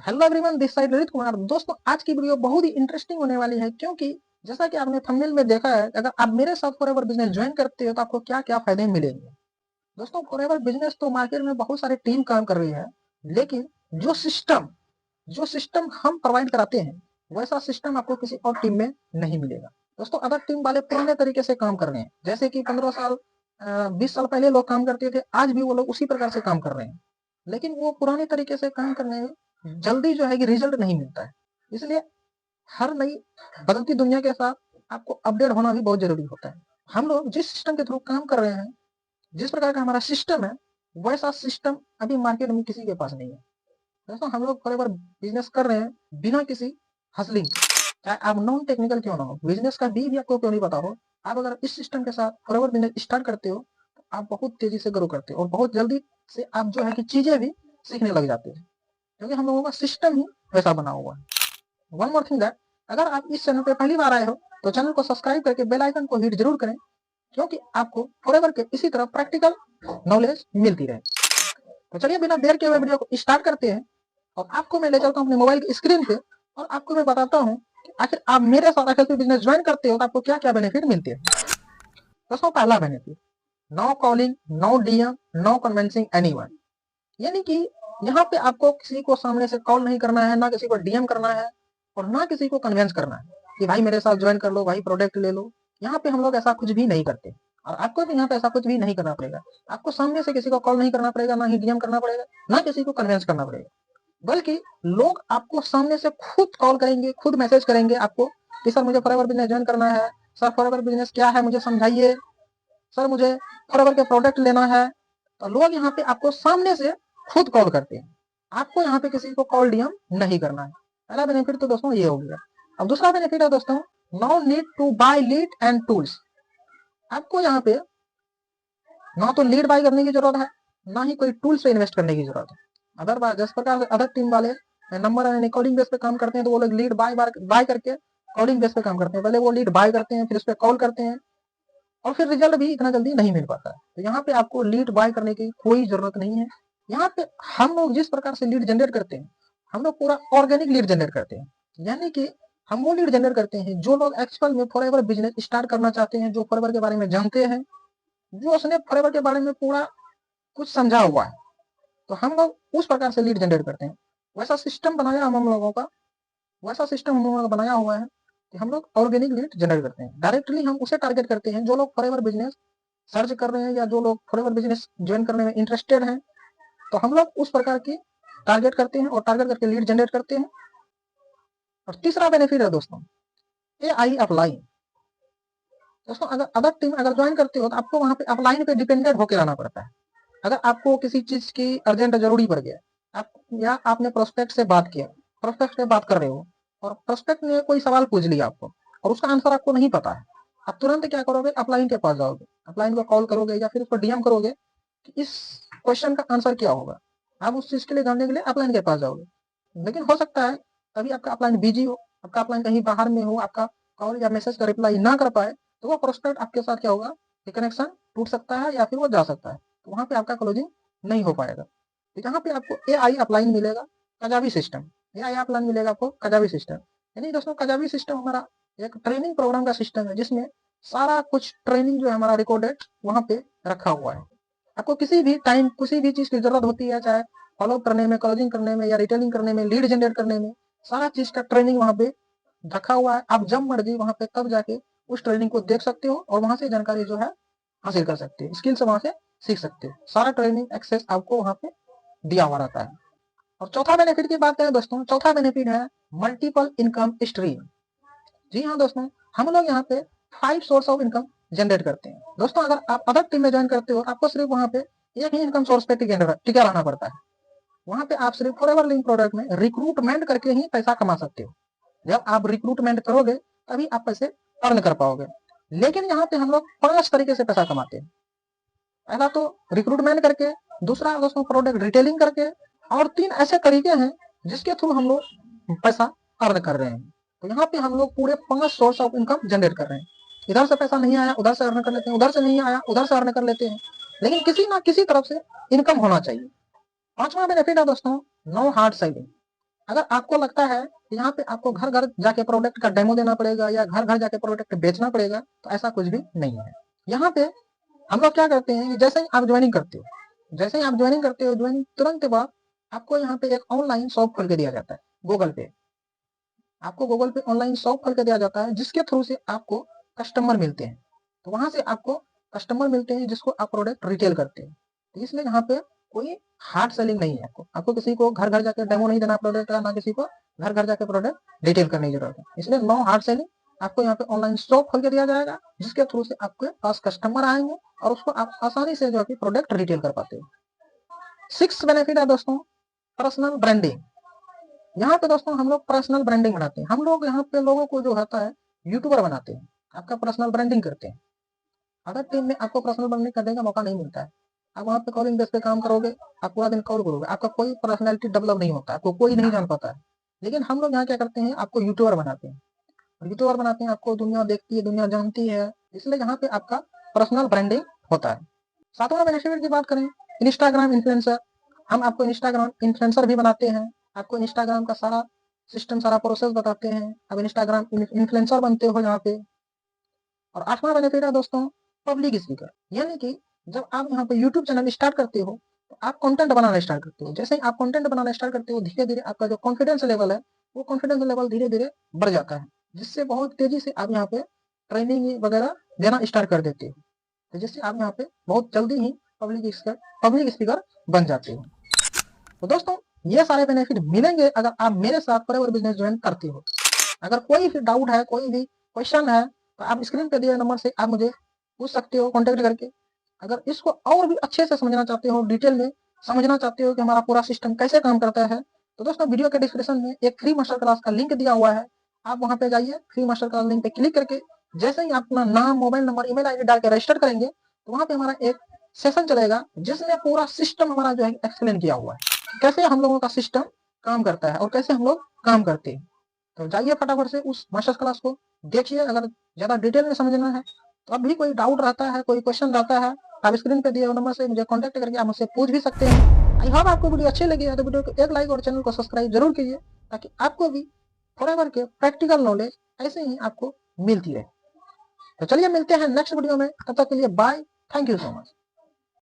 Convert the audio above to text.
Hello everyone, this side Lalit Kumar. दोस्तों, आज की वीडियो बहुत ही इंटरेस्टिंग होने वाली है, क्योंकि जैसा कि आपने थंबनेल में देखा है, अगर आप मेरे साथ फॉरएवर बिजनेस ज्वाइन करते हो तो आपको क्या क्या फायदे मिलेंगे। दोस्तों, फॉरएवर बिजनेस तो मार्केट में बहुत सारी टीम काम कर रही है, लेकिन जो सिस्टम जो सिस्टम हम प्रोवाइड कराते हैं, वैसा सिस्टम आपको किसी और टीम में नहीं मिलेगा। दोस्तों, अदर टीम वाले पुराने तरीके से काम कर रहे हैं, जैसे कि 15 साल 20 साल पहले लोग काम करते थे, आज भी वो लोग उसी प्रकार से काम कर रहे हैं। लेकिन वो पुराने तरीके से काम करने में जल्दी जो है कि रिजल्ट नहीं मिलता है। इसलिए हर नई बदलती दुनिया के साथ आपको अपडेट होना भी बहुत जरूरी होता है। हम लोग जिस सिस्टम के थ्रू काम कर रहे हैं, जिस प्रकार का हमारा सिस्टम है, वैसा सिस्टम अभी मार्केट में किसी के पास नहीं है। दोस्तों, हम लोग फॉरएवर बिजनेस कर रहे हैं बिना किसी हसलिंग, चाहे आप नॉन टेक्निकल क्यों ना हो, बिजनेस का भी आपको क्यों नहीं पता हो, आप अगर इस सिस्टम के साथ फॉरएवर बिजनेस स्टार्ट करते हो तो आप बहुत तेजी से ग्रो करते हो और बहुत जल्दी से आप जो है कि चीजें भी सीखने लग जाते हैं, क्योंकि हम लोगों का सिस्टम ही वैसा बना हुआ है। वन मोर थिंग दैट, अगर आप इस चैनल पे पहली बार आए हो तो चैनल को सब्सक्राइब करके बेल आइकन को हिट जरूर करें, क्योंकि आपको फॉरएवर के इसी तरह प्रैक्टिकल नॉलेज मिलती रहे। तो चलिए बिना देर के हुए वीडियो को स्टार्ट करते हैं और आपको मैं ले चलता हूँ अपने मोबाइल की स्क्रीन पे और आपको मैं बताता हूँ कि आखिर आप मेरे साथ अगर बिजनेस ज्वाइन करते हो तो आपको क्या क्या बेनिफिट मिलते हैं। दोस्तों, पहला benefit, no calling, no DM, no convincing anyone. यानी कि यहाँ पे आपको किसी को सामने से कॉल नहीं करना है, ना किसी को डीएम करना है और ना किसी को कन्विंस करना है कि भाई मेरे साथ ज्वाइन कर लो, भाई प्रोडक्ट ले लो। यहाँ पे हम लोग ऐसा कुछ भी नहीं करते और आपको भी यहाँ पे ऐसा कुछ भी नहीं करना पड़ेगा। आपको सामने से किसी को कॉल नहीं करना पड़ेगा, ना ही डीएम करना पड़ेगा, ना किसी को कन्विंस करना पड़ेगा, बल्कि लोग आपको सामने से खुद कॉल करेंगे, खुद मैसेज करेंगे आपको कि सर मुझे फॉरएवर बिजनेस ज्वाइन करना है, सर फॉरएवर बिजनेस क्या है मुझे समझाइए, सर मुझे फॉरएवर के प्रोडक्ट लेना है। तो लोग यहाँ पे आपको सामने से खुद कॉल करते हैं, आपको यहाँ पे किसी को कॉल डीएम नहीं करना है। पहला बेनिफिट तो दोस्तों ये हो गया। अब दूसरा बेनिफिट है दोस्तों, no need to buy lead and tools. आपको यहाँ पे ना तो लीड बाय करने की जरूरत है, ना ही कोई टूल्स पे इन्वेस्ट करने की जरूरत है। अदर जिस प्रकार से अदर टीम वाले नंबर एंड कॉलिंग बेस पे काम करते हैं, तो वो लोग लीड बाय करके कॉलिंग बेस पे काम करते हैं। पहले वो लीड बाय करते हैं, फिर उस पर कॉल करते हैं और फिर रिजल्ट भी इतना जल्दी नहीं मिल पाता है। तो यहाँ पे आपको लीड बाय करने की कोई जरूरत नहीं है। यहाँ पे हम लोग जिस प्रकार से लीड जनरेट करते हैं, हम लोग पूरा ऑर्गेनिक लीड जनरेट करते हैं। यानी कि हम वो लीड जनरेट करते हैं जो लोग एक्चुअल में फॉरएवर बिजनेस स्टार्ट करना चाहते हैं, जो फॉरएवर के बारे में जानते हैं, जो उसने फॉरएवर के बारे में पूरा कुछ समझा हुआ है। तो हम लोग उस प्रकार से लीड जनरेट करते हैं। वैसा सिस्टम बनाया हम लोगों का वैसा सिस्टम हम लोगों का बनाया हुआ है कि हम लोग ऑर्गेनिक लीड जनरेट करते हैं। डायरेक्टली हम उसे टारगेट करते हैं जो लोग फॉरएवर बिजनेस सर्च कर रहे हैं या जो लोग फॉरएवर बिजनेस ज्वाइन करने में इंटरेस्टेड हैं। तो हम लोग उस प्रकार की टारगेट करते हैं और टारगेट करके लीड जनरेट करते हैं। और तीसरा बेनिफिट है दोस्तों, AI अपलाइन। दोस्तों, अगर टीम अगर ज्वाइन करते हो तो आपको वहां पे अपलाइन पे डिपेंडेंट होकर रहना पड़ता है। अगर आपको किसी चीज की अर्जेंट जरूरी पड़ गया, आप या आपने प्रोस्पेक्ट से बात किया, प्रोस्पेक्ट से बात कर रहे हो और प्रोस्पेक्ट ने कोई सवाल पूछ लिया आपको और उसका आंसर आपको नहीं पता है, आप तुरंत क्या करोगे, अपलाइन के पास जाओगे, अपलाइन को कॉल करोगे या फिर उसको डीएम करोगे कि इस क्वेश्चन का आंसर क्या होगा। आप उस चीज के लिए जानने के लिए अपलाइन के पास जाओगे। लेकिन हो सकता है अभी आपका अपलाइन बिजी हो, आपका अपलाइन कहीं बाहर में हो, आपका कॉल या मैसेज का रिप्लाई ना कर पाए, तो वो प्रोस्पेक्ट आपके साथ क्या होगा कि कनेक्शन टूट सकता है या फिर वो जा सकता है, तो वहां पे आपका क्लोजिंग नहीं हो पाएगा। तो यहाँ पे आपको AI अपलाइन मिलेगा, कजावी सिस्टम। AI अपलाइन मिलेगा आपको कजावी सिस्टम। यानी दोस्तों, कजावी सिस्टम हमारा एक ट्रेनिंग प्रोग्राम का सिस्टम है, जिसमें सारा कुछ ट्रेनिंग जो है हमारा रिकॉर्डेड वहां पे रखा हुआ है। आपको किसी भी टाइम किसी भी चीज की जरूरत होती है, चाहे फॉलो करने में, क्लोजिंग करने में या रिटेलिंग करने में, लीड जनरेट करने में, सारा चीज का ट्रेनिंग वहां पे रखा हुआ है। आप जब मर्जी वहां पे तब जाके उस ट्रेनिंग को देख सकते हो और वहां से जानकारी जो है हासिल कर सकते हो, स्किल्स वहां से सीख सकते हो। सारा ट्रेनिंग एक्सेस आपको वहां पे दिया हुआ रहता है। और चौथा बेनिफिट की बात करें दोस्तों, चौथा बेनिफिट है मल्टीपल इनकम स्ट्रीम। जी हाँ दोस्तों, हम लोग यहाँ पे 5 सोर्स ऑफ इनकम जनरेट करते हैं। दोस्तों, अगर आप अदर टीम में ज्वाइन करते हो, आपको सिर्फ वहाँ पे एक ही इनकम सोर्स पे टिका रहना पड़ता है। वहाँ पे आप सिर्फ फॉरएवर लिंक प्रोडक्ट में रिक्रूटमेंट करके ही पैसा कमा सकते हो। जब आप रिक्रूटमेंट करोगे तभी आप पैसे अर्न कर पाओगे। लेकिन यहाँ पे हम लोग 5 तरीके से पैसा कमाते हैं। पहला तो रिक्रूटमेंट करके, दूसरा दोस्तों प्रोडक्ट रिटेलिंग करके, और 3 ऐसे तरीके हैं जिसके थ्रू हम लोग पैसा अर्न कर रहे हैं। तो यहाँ पे हम लोग पूरे 5 सोर्स ऑफ इनकम जनरेट कर रहे हैं। इधर से पैसा नहीं आया उधर से अर्न कर लेते हैं, उधर से नहीं आया उधर से अर्न कर लेते हैं, लेकिन किसी ना किसी तरफ से इनकम होना चाहिए। पांचवा बेनिफिट है दोस्तों, नो हार्ड सेलिंग। अगर आपको लगता है कि यहाँ पे आपको घर घर जाके प्रोडक्ट का डेमो देना पड़ेगा या घर घर जाके प्रोडक्ट बेचना पड़ेगा, तो ऐसा कुछ भी नहीं है। यहाँ पे हम लोग क्या करते हैं कि जैसे ही आप ज्वाइनिंग करते हो, ज्वाइनिंग तुरंत के बाद आपको यहाँ पे एक ऑनलाइन शॉप खोल के दिया जाता है गूगल पे। आपको गूगल पे ऑनलाइन शॉप खोल के दिया जाता है, जिसके थ्रू से आपको कस्टमर मिलते हैं। तो वहां से आपको कस्टमर मिलते हैं जिसको आप प्रोडक्ट रिटेल करते हैं। तो इसलिए यहाँ पे कोई हार्ड सेलिंग नहीं है। आपको किसी को घर घर जाकर डेमो नहीं देना प्रोडक्ट का, ना किसी को घर घर जाकर प्रोडक्ट रिटेल करने की जरूरत है। इसलिए नो हार्ड सेलिंग। आपको यहाँ पे ऑनलाइन शॉप खोल के दिया जाएगा, जिसके थ्रू से आपके पास कस्टमर आएंगे और उसको आप आसानी से जो है प्रोडक्ट रिटेल कर पाते हो। 6 बेनिफिट है दोस्तों, पर्सनल ब्रांडिंग। यहाँ पे दोस्तों हम लोग पर्सनल ब्रांडिंग बनाते हैं। हम लोग यहाँ पे लोगों को जो होता है यूट्यूबर बनाते हैं, आपका पर्सनल ब्रांडिंग करते हैं। अदर टीम में आपको पर्सनल ब्रांडिंग करने का मौका नहीं मिलता है। आप वहाँ पे कॉलिंग बेस पे काम करोगे, आप पूरा दिन कॉल करोगे, आपका कोई पर्सनैलिटी डेवलप नहीं होता, आपको कोई नहीं जान पाता है। लेकिन हम लोग यहाँ क्या करते हैं, आपको यूट्यूबर बनाते हैं। यूट्यूबर बनाते हैं, आपको दुनिया देखती है, दुनिया जानती है, इसलिए यहाँ पे आपका पर्सनल ब्रांडिंग होता है। सातवां बेनिफिट की बात करें, इंस्टाग्राम इन्फ्लुएंसर। हम आपको इंस्टाग्राम इन्फ्लुएंसर भी बनाते हैं, आपको इंस्टाग्राम का सारा सिस्टम, सारा प्रोसेस बताते हैं, अब इंस्टाग्राम इन्फ्लुएंसर बनते हो यहाँ पे। और 8वां बेनिफिट है दोस्तों, पब्लिक स्पीकर। यानी कि जब आप यहाँ पे यूट्यूब चैनल स्टार्ट करते हो तो आप कंटेंट बनाना स्टार्ट करते हो। जैसे ही आप कंटेंट बनाना स्टार्ट करते हो, धीरे धीरे आपका जो कॉन्फिडेंस लेवल है, वो कॉन्फिडेंस लेवल धीरे धीरे बढ़ जाता है, जिससे बहुत तेजी से आप यहाँ पे ट्रेनिंग वगैरह देना स्टार्ट कर देते हो। तो जिससे आप यहाँ पे बहुत जल्दी ही पब्लिक स्पीकर बन जाते हो। तो दोस्तों ये सारे बेनिफिट मिलेंगे अगर आप मेरे साथ फॉरएवर बिजनेस ज्वाइन करते हो। अगर कोई भी डाउट है, कोई भी क्वेश्चन है, तो आप स्क्रीन पे दिए नंबर से आप मुझे पूछ सकते हो कॉन्टेक्ट करके। अगर इसको और भी अच्छे से समझना चाहते हो, डिटेल में समझना चाहते हो कि हमारा पूरा सिस्टम कैसे काम करता है, तो दोस्तों वीडियो के डिस्क्रिप्शन में एक फ्री मास्टर क्लास का लिंक दिया हुआ है। आप वहां पे जाइए, फ्री मास्टर क्लास लिंक पे क्लिक करके जैसे ही आप अपना नाम, मोबाइल नंबर, ईमेल आईडी डाल के रजिस्टर करेंगे, तो वहां पे हमारा एक सेशन चलेगा जिसमें पूरा सिस्टम हमारा जो है एक्सप्लेन किया हुआ है, कैसे हम लोगों का सिस्टम काम करता है और कैसे हम लोग काम करते हैं। तो जाइए फटाफट से उस मास्टर क्लास को देखिए। अगर ज्यादा डिटेल में समझना है तो अब भी कोई डाउट रहता है, कोई क्वेश्चन रहता है, आप स्क्रीन पे दिए हुए नंबर से मुझे कांटेक्ट करके आप मुझसे पूछ भी सकते हैं। आई होप आपको वीडियो अच्छी लगी है तो वीडियो को एक लाइक और चैनल को सब्सक्राइब जरूर कीजिए, ताकि आपको भी फॉरएवर के प्रैक्टिकल नॉलेज ऐसे ही आपको मिलती रहे। तो चलिए मिलते हैं नेक्स्ट वीडियो में, तब तक के लिए bye, thank you so much.